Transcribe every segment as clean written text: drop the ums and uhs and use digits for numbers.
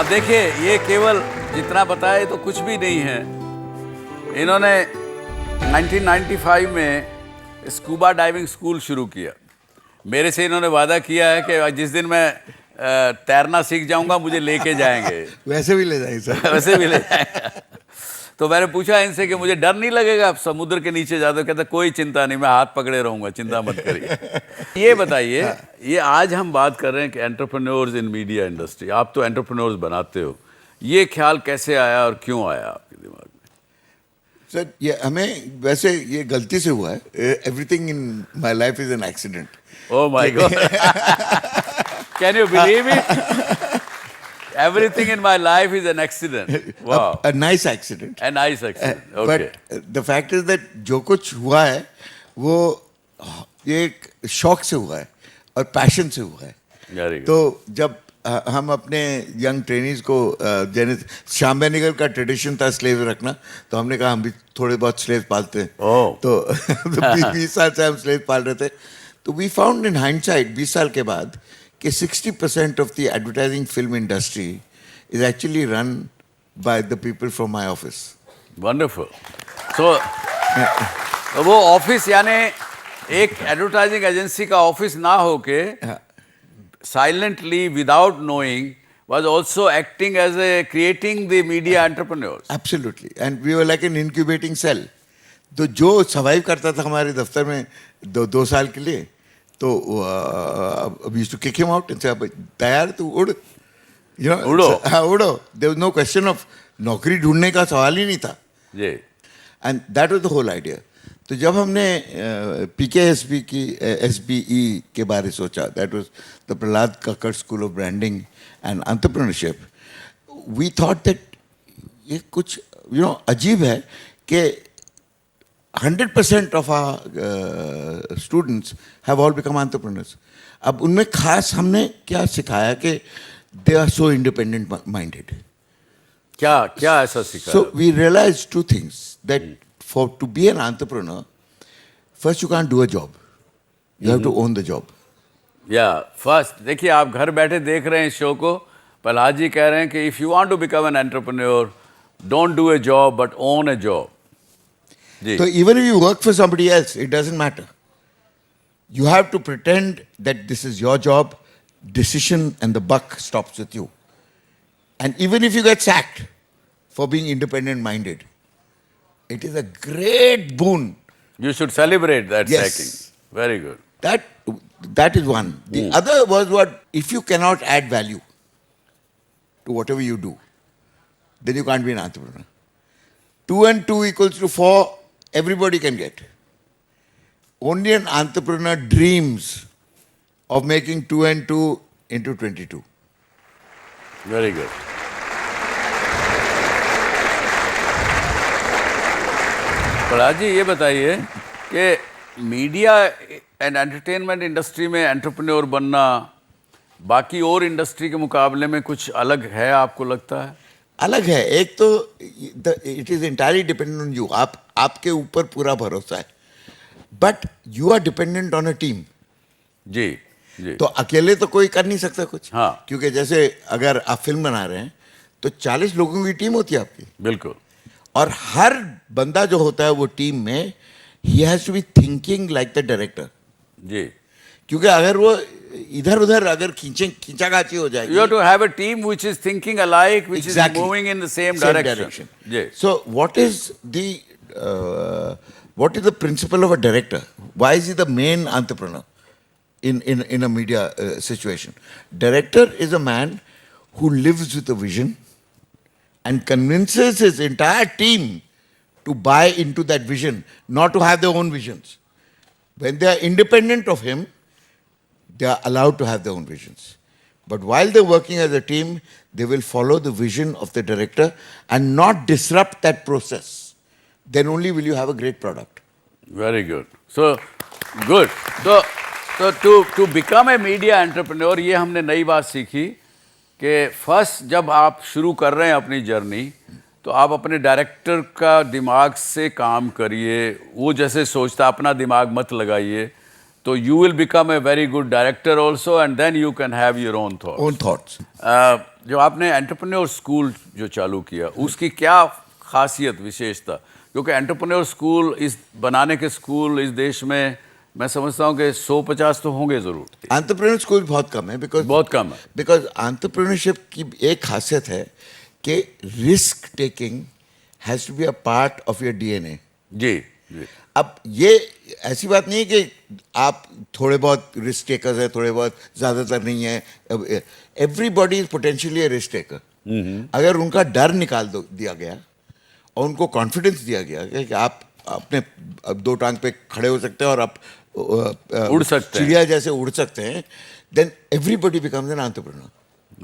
अब देखिए, ये केवल जितना बताया तो कुछ भी नहीं है। इन्होंने 1995 में स्कूबा डाइविंग स्कूल शुरू किया। मेरे से इन्होंने वादा किया है कि जिस दिन मैं तैरना सीख जाऊंगा मुझे लेके जाएंगे। वैसे भी ले जाएंगे सर। वैसे भी ले जाएंगे। तो मैंने पूछा इनसे कि मुझे डर नहीं लगेगा आप समुद्र के नीचे जाते हो? कहते कोई चिंता नहीं, मैं हाथ पकड़े रहूंगा, चिंता मत करिए। ये बताइए, ये आज हम बात कर रहे हैं कि एंटरप्रेन्योर्स इन मीडिया इंडस्ट्री, आप तो एंटरप्रेन्योर्स बनाते हो, ये ख्याल कैसे आया और क्यों आया आपके दिमाग में? सर ये हमें वैसे ये गलती से हुआ है। Everything in my life is an accident. Oh my God, can you believe it? Everything in my life is an accident. Wow. A nice accident. A nice accident. Okay. But the fact is that जो कुछ हुआ है वो एक शौक से हुआ है और पैशन से हुआ है। Very good. तो जब हम अपने यंग ट्रेनीज को श्याम बेनेगल का ट्रेडिशन था स्लेव रखना, तो हमने कहा हम भी थोड़े बहुत स्लेव पालते हैं। तो 20 साल से हम स्लेव पाल रहे थे। तो वी फाउंड इन हाइंडसाइट 20 साल के बाद कि 60% of the advertising film industry is actually run by the people from my office. Wonderful. So, वो ऑफिस यानी एक एडवर्टाइजिंग एजेंसी का ऑफिस ना होके silently, without knowing, was also acting as a creating the media entrepreneurs. Absolutely. And we were like an incubating cell. तो जो survive करता था हमारे दफ्तर में दो साल के लिए, तो we used to kick him out and say, तैयार तू उड़, उड़ो। हाँ उड़ो। There was no question of नौकरी ढूंढने का सवाल ही नहीं था। जी। And that was the whole idea. तो जब हमने PKSB की SBE के बारे सोचा, that was the Prahlad Kakkar School of Branding and Entrepreneurship, we thought that ये कुछ अजीब है कि 100% of our students have all become entrepreneurs. अब उनमें खास हमने क्या सिखाया कि they are so independent minded. क्या ऐसा सिखाया? So we realized two things, that to be an entrepreneur, first you can't do a job. You have to own the job. First देखिए, आप घर बैठे देख रहे हैं इस शो को, प्रहलाद जी कह रहे हैं कि if you want to become an entrepreneur, don't do a job but own a job. So even if you work for somebody else, it doesn't matter. You have to pretend that this is your job, decision and the buck stops with you. And even if you get sacked for being independent minded, it is a great boon. You should celebrate that Yes. sacking. Very good. That is one. The other was what, if you cannot add value to whatever you do, then you can't be an entrepreneur. 2 and 2 equals to 4, everybody can get. Only an entrepreneur dreams of making 2 and 2 into 22. Very good. Prahlad ji ये बताइए कि media and entertainment industry में entrepreneur बनना बाकी और industry के मुकाबले में कुछ अलग है, आपको लगता है? अलग है। एक तो it is entirely dependent on you, आपके ऊपर पूरा भरोसा है, but you are dependent on a team. जी। तो अकेले तो कोई कर नहीं सकता कुछ। हाँ। क्योंकि जैसे अगर आप फिल्म बना रहे हैं तो 40 लोगों की टीम होती है आपकी। बिल्कुल। और हर बंदा जो होता है वो टीम में, he has to be thinking like the director. जी। क्योंकि अगर वो इधर उधर अगर खींचागाची हो जाएगी, you have to have a team which is thinking alike, which is moving in the same direction. Yes. So what is the principle of a director? Why is he the main entrepreneur in a media situation? Director is a man who lives with a vision and convinces his entire team to buy into that vision, not to have their own visions. When they are independent of him, they are allowed to have their own visions. But while they're working as a team, they will follow the vision of the director and not disrupt that process. Then only will you have a great product. Very good. So, good. So to become a media entrepreneur, ये हमने नई बात सीखी कि first जब आप शुरू कर रहे हैं अपनी जर्नी, तो आप अपने डायरेक्टर का दिमाग से काम करिए, वो जैसे सोचता अपना दिमाग मत लगाइए। तो you will become a very good director also, and then you can have your own thoughts. Own thoughts. जो आपने एंटरप्रेन्योर स्कूल जो चालू किया, उसकी क्या खासियत विशेषता? क्योंकि एंटरप्रेन्योर स्कूल इस बनाने के स्कूल इस देश में मैं समझता हूँ कि 150 तो होंगे जरूर. एंटरप्रेन्योर स्कूल बहुत कम है, बहुत कम है. बिकॉज एंटरप्रेन्योरशिप की एक खासियत है कि risk taking has to be a part of your DNA. जी जी. अब ये ऐसी बात नहीं है कि आप थोड़े बहुत रिस्क टेकर्स हैं, थोड़े बहुत ज़्यादातर नहीं है. Everybody is potentially risk taker. अगर उनका डर निकाल दिया गया और उनको कॉन्फिडेंस दिया गया कि आप अपने दो टांग पे खड़े हो सकते हैं और आप उड़ सकते हैं, चिड़िया जैसे उड़ सकते हैं, then everybody becomes an entrepreneur.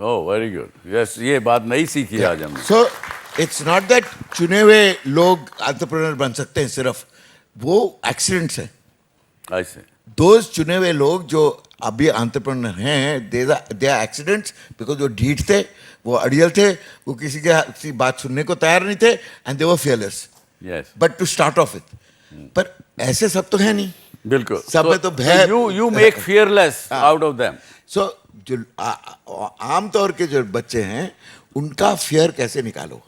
Oh very good. Yes, ये बात नहीं सीखी आज हमने. सो इट्स नॉट दैट चुने हुए लोग एंटरप्रेन्योर बन सकते हैं, सिर्फ वो एक्सीडेंट्स हैं. ऐसे दोस्त चुने हुए लोग जो अभी एंटरप्रेन्योर हैं, दे आर एक्सीडेंट्स बिकॉज वो ढीठ थे, वो अड़ियल थे, वो किसी की बात सुनने को तैयार नहीं थे, and they were fearless. Yes, but to start off with. पर ऐसे सब तो है नहीं. बिल्कुल. सब में तो भय. You make fearless out of them. So जो आमतौर के जो बच्चे हैं उनका फियर कैसे निकालो,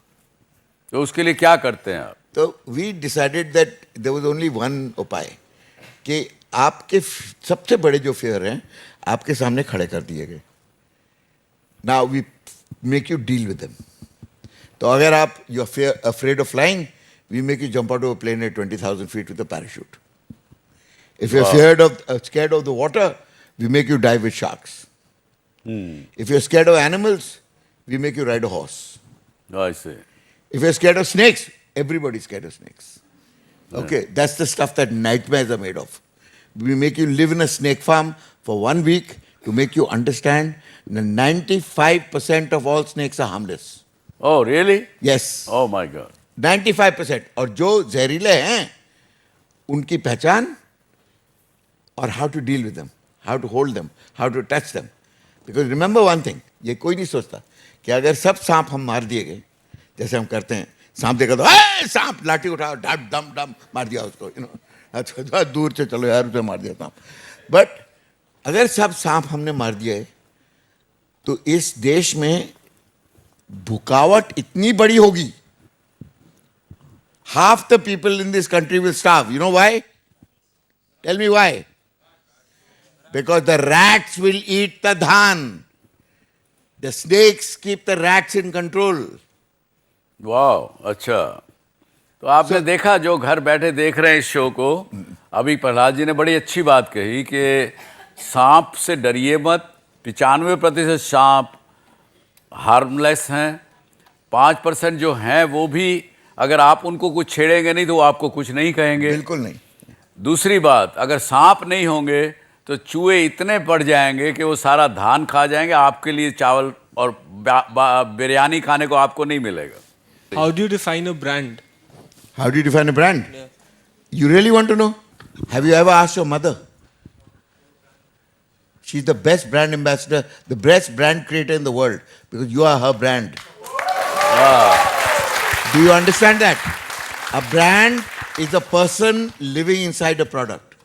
तो उसके लिए क्या करते हैं आप? तो we decided that there was only one उपाय कि आपके सबसे बड़े जो फियर हैं आपके सामने खड़े कर दिए गए. Now we make you deal with them. तो अगर आप you are afraid of flying, we make you jump out of a plane at 20,000 feet with a parachute. If you're scared of the water, we make you dive with sharks. If you're scared of animals, we make you ride a horse. I see. If you're scared of snakes, everybody's scared of snakes. Okay, that's the stuff that nightmares are made of. We make you live in a snake farm for 1 week to make you understand that 95% of all snakes are harmless. Oh, really? Yes. Oh my God. 95%. और जो जहरीले हैं उनकी पहचान और how to deal with them, how to hold them, how to touch them. Because remember one thing, ये कोई नहीं सोचता कि अगर सब सांप हम मार दिए गए जैसे हम करते हैं, सांप देखा तो सांप, लाठी उठाओ, डम डम डम मार दिया उसको, अच्छा दूर से चलो यार, उसे मार दिया सांप. बट अगर सब सांप हमने मार दिए तो इस देश में भुकावट इतनी बड़ी होगी, half the people in this country will starve. You know why? Tell me why. Because the rats will eat the dhan. The snakes keep the rats in control. वाह, अच्छा. तो आपने देखा, जो घर बैठे देख रहे हैं इस शो को, अभी प्रहलाद जी ने बड़ी अच्छी बात कही कि सांप से डरिए मत. 95% सांप हार्मलेस हैं. 5% जो हैं वो भी अगर आप उनको कुछ छेड़ेंगे नहीं तो वो आपको कुछ नहीं कहेंगे. बिल्कुल नहीं. दूसरी बात, अगर सांप नहीं होंगे तो चूहे इतने बढ़ जाएंगे कि वो सारा धान खा जाएंगे. आपके लिए चावल और बिरयानी खाने को आपको नहीं मिलेगा. How do you define a brand? How do you define a brand? Yeah. You really want to know? Have you ever asked your mother? She's the best brand ambassador, the best brand creator in the world because you are her brand. Do you understand that? A brand is a person living inside a product,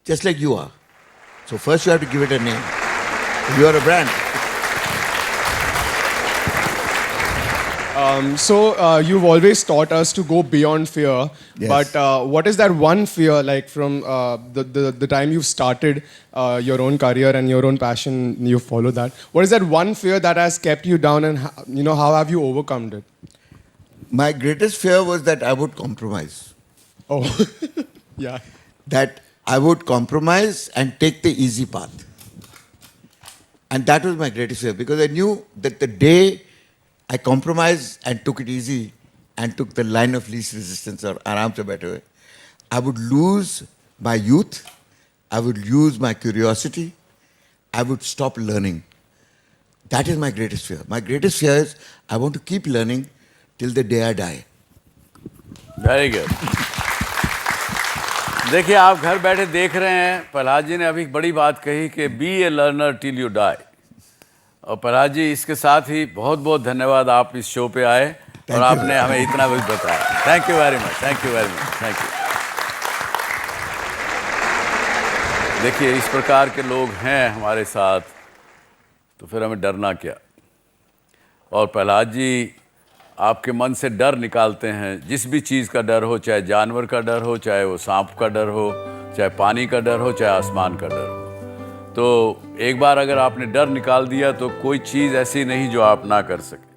just like you are. So first you have to give it a name. You are a brand. So you've always taught us to go beyond fear. Yes. But what is that one fear, like from the time you've started your own career and your own passion, you follow that? What is that one fear that has kept you down, and how have you overcome it? My greatest fear was that I would compromise. Oh, yeah. That I would compromise and take the easy path. And that was my greatest fear because I knew that the day I compromised and took it easy and took the line of least resistance or aram se baithe hue, I would lose my youth, I would lose my curiosity, I would stop learning. That is my greatest fear. My greatest fear is I want to keep learning till the day I die. Very good. देखिए, आप घर बैठे देख रहे हैं, प्रहलाद जी ने अभी बड़ी बात कही कि be a learner till you die. और प्रहलाद जी, इसके साथ ही बहुत बहुत धन्यवाद, आप इस शो पे आए और आपने हमें इतना कुछ बताया. Thank you very much. Thank you very much. Thank you. देखिए इस प्रकार के लोग हैं हमारे साथ, तो फिर हमें डरना क्या। और प्रहलाद जी आपके मन से डर निकालते हैं, जिस भी चीज़ का डर हो, चाहे जानवर का डर हो, चाहे वो सांप का डर हो, चाहे पानी का डर हो, चाहे आसमान का डर हो। तो एक बार अगर आपने डर निकाल दिया तो कोई चीज़ ऐसी नहीं जो आप ना कर सके।